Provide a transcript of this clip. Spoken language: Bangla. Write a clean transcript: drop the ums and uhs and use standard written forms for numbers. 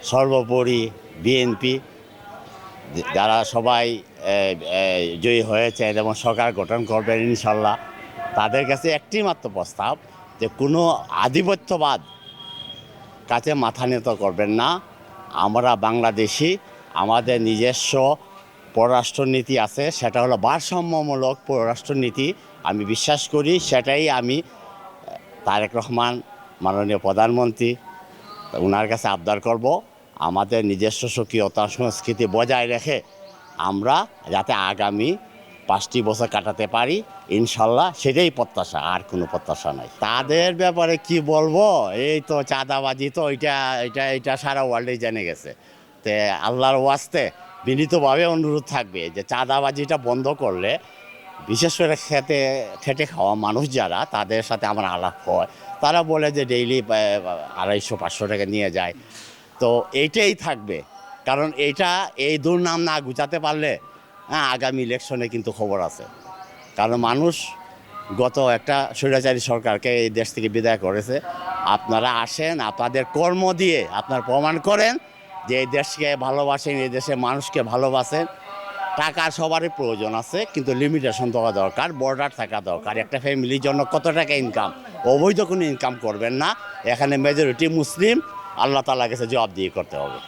সর্বোপরি বিএনপি যারা সবাই জয়ী হয়েছে এবং সরকার গঠন করবেন ইনশাল্লাহ, তাদের কাছে একটি মাত্র প্রস্তাব যে কোনো আধিপত্যবাদ কাছে মাথা নত করবেন না। আমরা বাংলাদেশি, আমাদের নিজস্ব পররাষ্ট্রনীতি আছে, সেটা হলো ভারসাম্যমূলক পররাষ্ট্রনীতি। আমি বিশ্বাস করি, সেটাই আমি তারেক রহমান মাননীয় প্রধানমন্ত্রী ওনার কাছে আবদার করব, আমাদের নিজস্ব স্বকীয়তা সংস্কৃতি বজায় রেখে আমরা যাতে আগামী 5টি বছর কাটাতে পারি ইনশাল্লাহ, সেটাই প্রত্যাশা, আর কোনো প্রত্যাশা নাই। তাদের ব্যাপারে কি বলবো, এই তো চাঁদাবাজি তো এটা এটা এটা সারা ওয়ার্ল্ডেই জেনে গেছে। তে আল্লাহর ওয়াস্তে বিনীতভাবে অনুরোধ থাকবে যে চাঁদাবাজিটা বন্ধ করলে, বিশেষ করে খেটে খাওয়া মানুষ যারা, তাদের সাথে আমার আলাপ হয়, তারা বলে যে ডেইলি 250-500 টাকা নিয়ে যায়। তো এইটাই থাকবে, কারণ এই দুর্নাম না গুছাতে পারলে আগামী ইলেকশনে কিন্তু খবর আছে। কারণ মানুষ গত একটা স্বৈরাচারী সরকারকে এই দেশ থেকে বিদায় করেছে। আপনারা আসেন, আপনাদের কর্ম দিয়ে আপনারা প্রমাণ করেন যে এই দেশকে ভালোবাসেন, এই দেশের মানুষকে ভালোবাসেন। টাকার সবারই প্রয়োজন আছে, কিন্তু লিমিটেশন থাকা দরকার, বর্ডার থাকা দরকার। একটা ফ্যামিলির জন্য কত টাকা ইনকাম, অবৈধ কোনো ইনকাম করবেন না। এখানে মেজরিটি মুসলিম, আল্লাহ তাআলার কাছে জবাবদিহি করতে হবে।